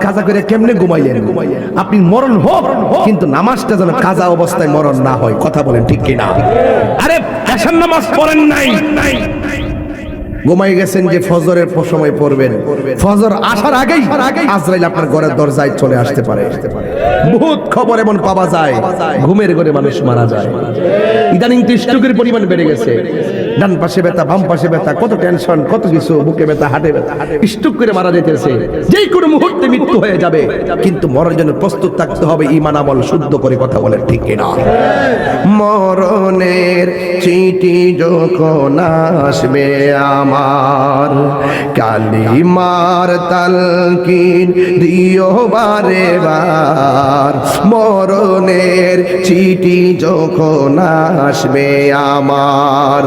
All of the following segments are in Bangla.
কাজা করে কেমনে ঘুমাইলেন? আপনি মরণ হোক, কিন্তু নামাজটা যেন কাজা অবস্থায় মরণ না হয়। কথা বলেন ঠিক কিনা? আরে এশার নামাজ পড়েন নাই, ঘুমাই গেছেন যে ফজরের সময় পড়বেন, ফজর আসার আগেই আজরাইল আপনার ঘরের দরজায় চলে আসতে পারে। বহুত খবর এমন পাওয়া যায়, ঘুমের ঘরে মানুষ মারা যায়। ইদানিং তো স্ট্রোকের পরিমাণ বেড়ে গেছে। ডান পাশে ব্যথা, বাম পাশে ব্যথা, কত টেনশন, কত কিছু, বুকে ব্যথা, হাটে ব্যথা, স্ট্রোক করে মারা যেতেছে। যেই কোনো মুহূর্তে মৃত্যু হয়ে যাবে, কিন্তু মরার জন্য প্রস্তুত থাকতে হবে, ঈমান আমল শুদ্ধ করে। কথা বলেন ঠিক কিনা? মরণের চিঠি যখন আসবে আমার, কালিমার তালকিন দিও বারে বার। মরণের চিঠি যখন আসবে আমার,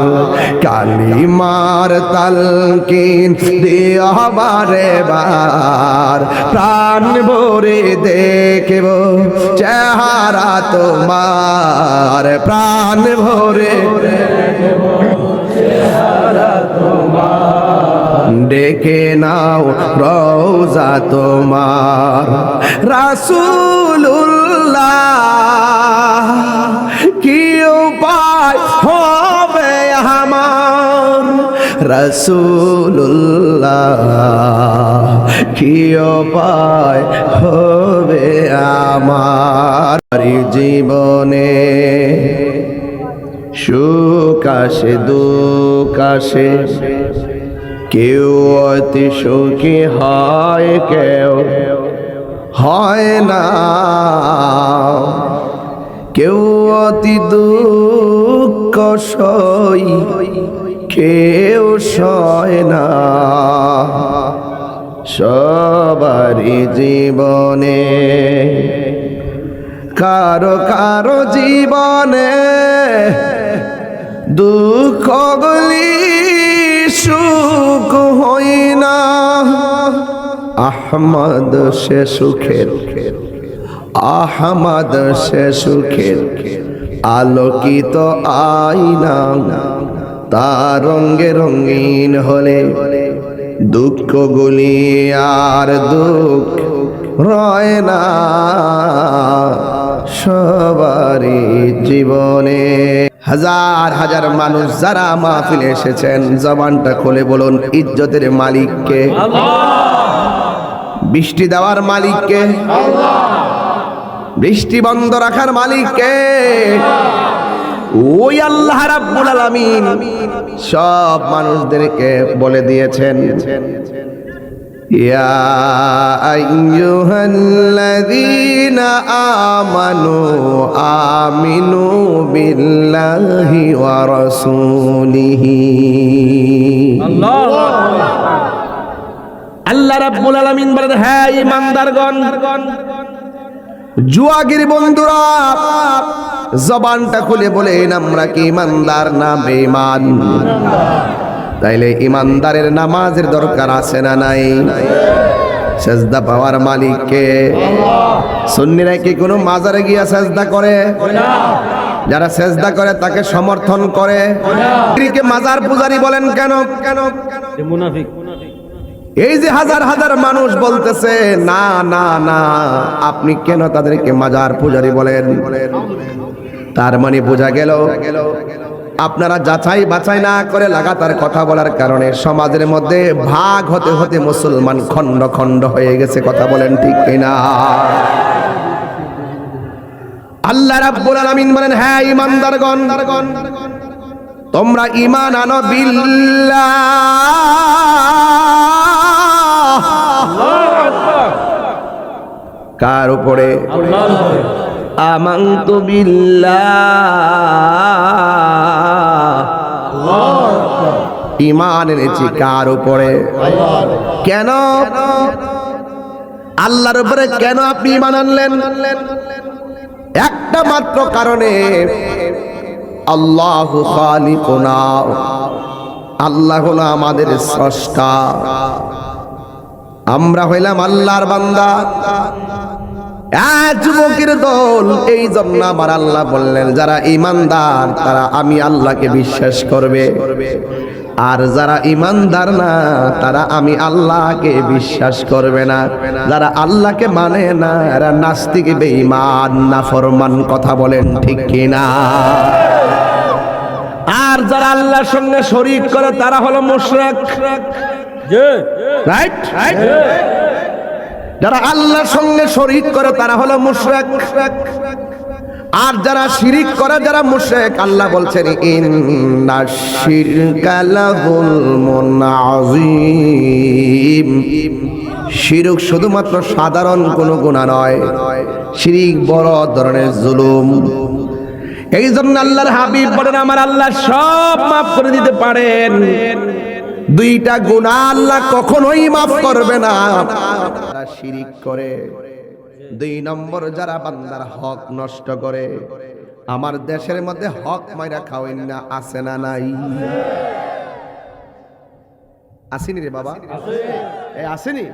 কালিমার তালকিন দিও বারে বার। প্রাণ ভরে দেখব চেহারা তোমার, প্রাণ ভরে ডেকে নাও রওজা তোমার। রাসূলুল্লাহ কি উপায় হবে আমার, রাসূলুল্লাহ কি উপায় হবে আমার। জীবনে সুখ আসে দুঃখ আসে, কেউ অতি সুখী হয়, কেউ হয় না, কেউ অতি দুঃখ সই, কেউ সয় না। সবারই জীবনে কারো কারো জীবনে দুঃখগুলি সুখ হই না। আহমদ সে সুখের, আহমদ সে সুখের আলোকিত আয়না। তার রঙে রঙিন হলে দুঃখগুলি আর দুঃখ রয় না। সবারই জীবনে হাজার হাজার মানুষ যারা মাহফিলে এসেছেন, জবানটা খুলে বলুন ইজ্জতের মালিককে, বৃষ্টি দেওয়ার মালিককে, বৃষ্টি বন্ধ রাখার মালিককে। ওই আল্লাহ রাব্বুল আলামিন সব মানুষদেরকে বলে দিয়েছেন, ইয়া আইয়ুহাল্লাযীনা আমানু আমিনু বিল্লাহি ওয়া রাসূলিহি। আল্লাহ রাব্বুল আলামিন বলেন, হ্যাঁ ঈমানদারগণ, জুয়াগির বন্ধুরা জবানটা খুলে বলেন আমরা কি ঈমানদার না বেঈমান? তাইলে ঈমানদারের নামাজের দরকার আছে না নাই? সেজদা পাওয়ার মালিককে। সুন্নিরা কি কোনো মাজারে গিয়া সেজদা করে? যারা সেজদা করে তাকে সমর্থন করে। একে মাজার পূজারী বলেন কেন? মুনাফিক। এই যে হাজার হাজার মানুষ বলতেছে না না না, আপনি কেন তাদেরকে মাজার পূজারী বলেন? তার মানে বোঝা গেল আপনারা যাচাই বাছাই না করে লাগাতার কথা বলার কারণে সমাজের মধ্যে ভাগ হতে হতে মুসলমান খণ্ড খণ্ড হয়ে গেছে। কথা বলেন ঠিক কিনা? আল্লাহ রাব্বুল আলামিন বলেন, হ্যাঁ ঈমানদারগণ, তোমরা ঈমান আনো বিল্লাহ। কার উপরে? আল্লাহর উপরে। আমানতু বিল্লাহ। ঈমান এনেছি কার উপরে? কেন আল্লাহর উপরে কেন আপনি ঈমান আনলেন? একটা মাত্র কারণে, আল্লাহু খালিকুনা, আল্লাহ হলো আমাদের স্রষ্টা, আমরা হইলাম আল্লাহর বান্দা। যুবকের দল, এই জন্য আমার আল্লাহ বললেন যারা ঈমানদার তারা আমি আল্লাহকে বিশ্বাস করবে, আর যারা ইমানদার না তারা আমি আল্লাহকে বিশ্বাস করবে না। যারা আল্লাহকে মানে না এরা নাস্তিক, বেঈমান, নাফরমান। কথা বলেন ঠিক কিনা? আর যারা আল্লাহর সঙ্গে শরীক করে তারা হলো মুশরিক। রাইট? যারা আল্লাহর সঙ্গে শরীক করে তারা হলো মুশরিক। আর যারা শিরিক করে, যারা মুশরিক, আল্লাহ বলছেন ইন্নাশ শিরকা লাযুলমুন আযীম। শিরক শুধুমাত্র সাধারণ কোনো গুনাহ নয়, শিরিক বড় ধরনের জুলুম। এই জন্য আল্লাহর হাবিব বলেন আমার আল্লাহ সব মাফ করে দিতে পারেন, দুইটা গুনাহ আল্লাহ কখনোই মাফ করবে না, যারা শিরিক করে। দুই নম্বর, যারা বান্দার হক নষ্ট করে। আমার দেশের মধ্যে হক মাইরা খাওয়েন না, আছে না নাই? আসেনি রে বাবা? আসেনি?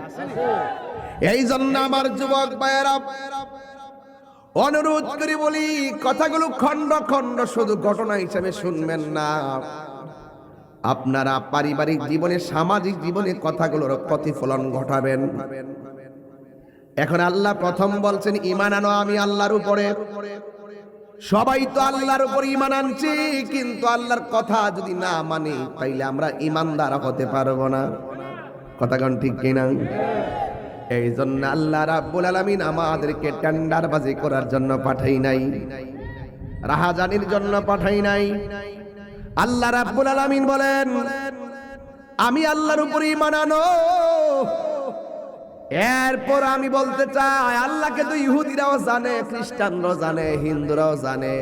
এই জন্য আমার যুবক ভাইয়েরা অনুরোধ করে বলি, কথাগুলো খন্ড খন্ড শুধু ঘটনা হিসেবে শুনবেন না। আপনারা পারিবারিক জীবনে, সামাজিক জীবনে কথাগুলোর প্রতিফলন ঘটাবেন। এখন আল্লাহ প্রথম বলছেন ঈমান আনো আমি আল্লাহর উপরে। সবাই তো আল্লাহর উপর ঈমান আনছি, কিন্তু আল্লাহর কথা যদি না মানি তাইলে আমরা ঈমানদার হতে পারবো না। কথা কোন ঠিক কিনা? এই জন্য আল্লাহ রাব্বুল আলামিন আমাদেরকে টেন্ডারবাজি করার জন্য পাঠাই নাই, রাহাজানির জন্য পাঠাই নাই। আল্লাহ রাব্বুল আলামিন বলেন আমি আল্লাহর উপর ঈমান আনো। এরপর আমি বলতে চাই, আল্লাহকে তো ইহুদিরাও জানে, খ্রিস্টানরাও জানে, হিন্দুরাও জানে।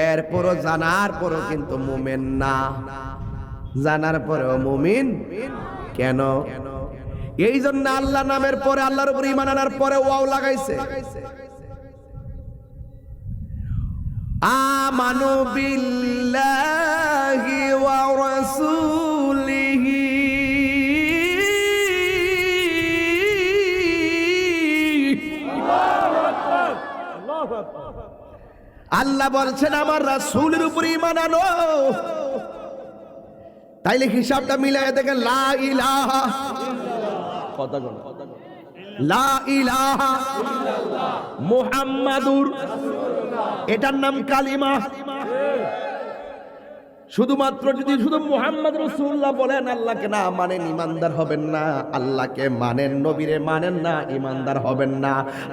এরপরও জানার পরও কিন্তু মুমিন না। জানার পরেও মুমিন কেন? এই জন্য আল্লাহ নামের পরে, আল্লাহর উপর ঈমান আনার পরে ওয়াও লাগাইছে। আমানু বিল্লাহি ওয়া রাসূলিহি। আল্লাহ বলছেন আমার রাসূলের উপর ঈমান আনো। তাইলে হিসাবটা মিলায় দেখেন, লা ইলাহা লা ইলাহা মুহাম্মাদুর, এটার নাম কালিমা। শুধুমাত্র যদি শুধু মুহাম্মদ রাসূলুল্লাহ বলেন, আল্লাহকে না মানেন, ঈমানদার হবেন না। আল্লাহকে মানেন, নবীরে মানেন না, ঈমানদার হবেন না।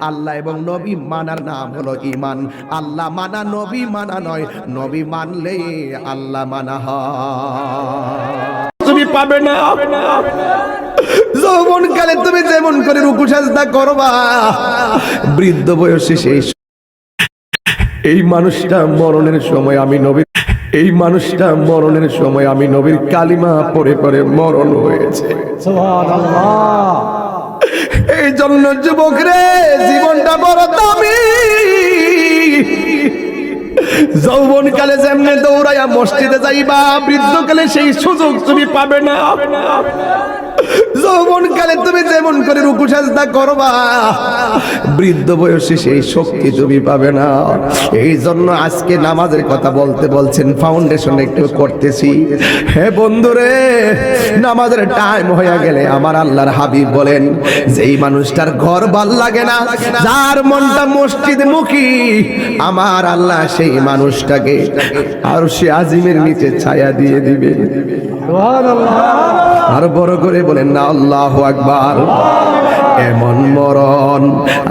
আল্লাহ এবং নবী মানার নাম হলো ঈমান। আল্লাহ মানা নবী মানা নয়, নবী মানলেই আল্লাহ মানা হয়। তুমি পাবে না। যৌবনকালে তুমি যেমন করে রুকু সাজদা করবা, বৃদ্ধ বয়সে সেই এই মানুষটা মরণের সময় আমি নবী, এই মানুষটা মরণের সময় আমি নবীর কালিমা পড়ে পড়ে মরণ হয়েছে। সুবহানাল্লাহ। এই জন্য যুবক রে, জীবনটা বড় দামি। যৌবনকালে যেমনে দৌড়াইয়া মসজিদে যাইবা, বৃদ্ধকালে সেই সুযোগ তুমি পাবে না। যৌবনকালে তুমি যেমন করে রুকু সাজদা করবা, বৃদ্ধ বয়সে সেই শক্তি তুমি পাবে না। এই জন্য আজকে নামাজের কথা বলতে বলছেন, ফাউন্ডেশন একটু করতেছি। হে বন্ধুরে, নামাজের টাইম হয়ে গেলে আমার আল্লাহর হাবিব বলেন, যেই মানুষটার ঘর ভাল লাগে না, যার মনটা মসজিদ মুখী, আমার আল্লাহ সেই মানুষটাকে আরশে আজিমের নিচে ছায়া দিয়ে দিবে। সুবহানাল্লাহ। আর বড় করে বলেন না আল্লাহু আকবার। এমন মরণ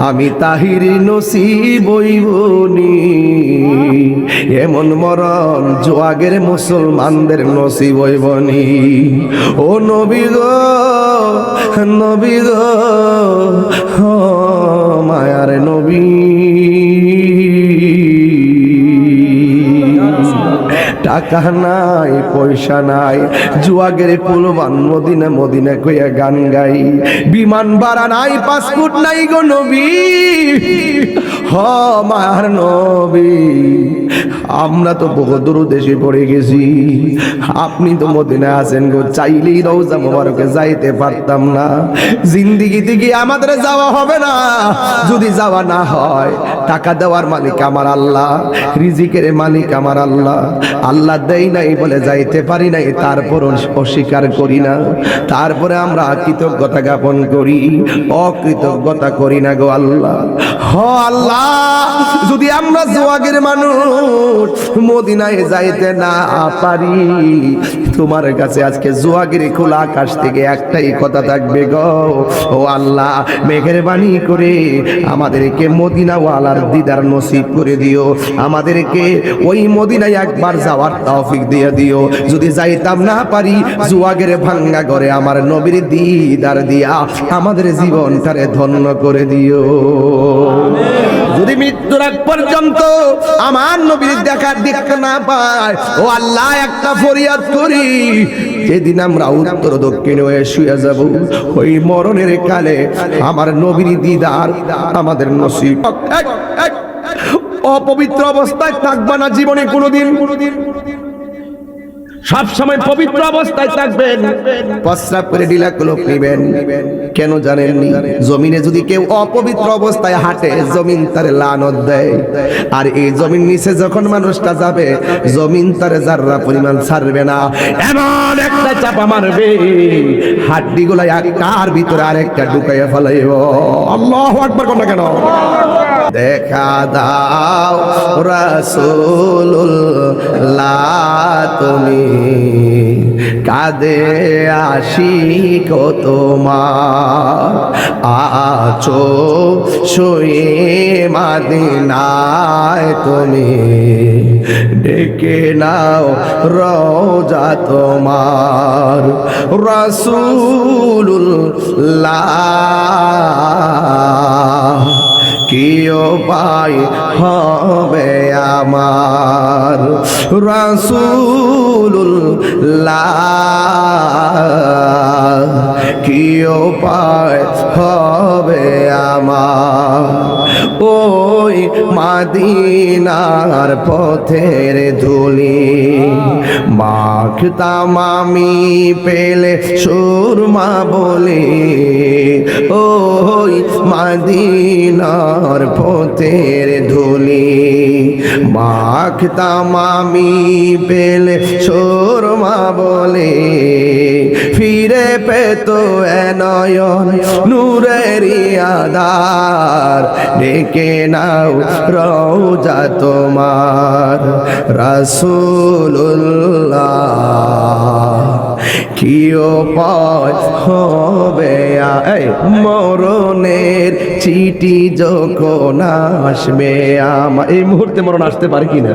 আমি তাহিরি নসিব হইবনি, এমন মরণ জোয়াগের মুসলমানদের নসিব হইবনি। ও নবী গো, নবী গো, ও মায়ার নবী, টাকা নাই, পয়সা নাই, জুয়াগের কুলবান মদিনা মদিনা কইয়া গান গাই। বিমান ভাড়া নাই, পাসপোর্ট নাই গো নবী, হ মায়ার নবী। আমরা তো বহু দূর দেশে পড়ে গেছি, আপনি তো মদিনা আছেন গো, চাইলেই রওজা মোবারকে যাইতে পারতাম না। জিন্দিগিতে কি আমাদের যাওয়া হবে না? যদি যাওয়া না হয় টাকা দেওয়ার মালিক আমার আল্লাহ, রিজিকের মালিক আমার আল্লাহ। আল্লাহ দেই নাই বলে যাইতে পারি নাই, তারপর অস্বীকার করি না, তারপরে আমরা কৃতজ্ঞতা জ্ঞাপন করি, অকৃতজ্ঞতা করি না গো আল্লাহ। হ আল্লাহ, যদি আমরা জোয়াগের মানুষ মদিনায় যাইতে না পারি, তোমার কাছে আজকে জোয়াগের খোলা আকাশ থেকে একটাই কথা থাকবে গো, ও আল্লাহ মেঘের বাণী করে আমাদেরকে মদিনাওয়ালার দিদার নসিব করে দিও, আমাদেরকে ওই মদিনায় একবার যাওয়ার তৌফিক দিয়ে দিও। যদি যাইতাম না পারি, জোয়াগের ভাঙ্গা ঘরে আমার নবীর দিদার দিয়া আমাদের জীবনটারে ধন্য করে দিও। যদি মৃত্যুর আগ পর্যন্ত আমার নবীর দেখা দেখতে না পায়, ও আল্লাহ একটা ফরিয়াদ করি, যেদিন আমরা উত্তর দক্ষিণ হয়ে শুয়ে যাব, ওই মরণের কালে আমার নবীর দিদার আমাদের নসিব। অপবিত্র অবস্থায় থাকবা না জীবনে কোনোদিন, সব সময় পবিত্র অবস্থায় থাকবেন। প্রস্রাব করে ঢিলা কলপ নিবেন, কেন জানেননি? জমিনে যদি কেউ অপবিত্র অবস্থায় হাঁটে, জমিন তারে লানত দেয়, আর এই জমিন নিচে যখন মানুষটা যাবে, জমিন তারে যাররা পরিমাণ ছাড়বে না, এমন একটা চাপা মারবে, হাড্ডিগুলা একটার ভিতরে আরেকটা ঢুকাইয়া ফেলাইব। আল্লাহু আকবার কোন কেন? দেখা দাও রাসূলুল্লাহ, তুমি কাঁদে আশিক তোমার, আছো শুয়ে মদিনায় তুমি, ডেকে নাও রওজা তোমার। রাসূলুল্লাহ কি উপায় হবে আমার, রাসূলুল্লাহ কি উপায় হবে আমার। ওই মদিনার পথের ধুলি মাখতাম আমি পেলে সুরমা বলে, ওই মদিনার পথের ধুলি মাখতাম আমি পেলে সুরমা বলে, ফিরে পেত নয়ন নূরের আধার, ডেকে নাও রওজা তোমার। রাসূলুল্লাহ কি উপায় হবে, মরণের চিঠি যখন আসবে আমার, এই মুহূর্তে মরণ আসতে পারে কিনা?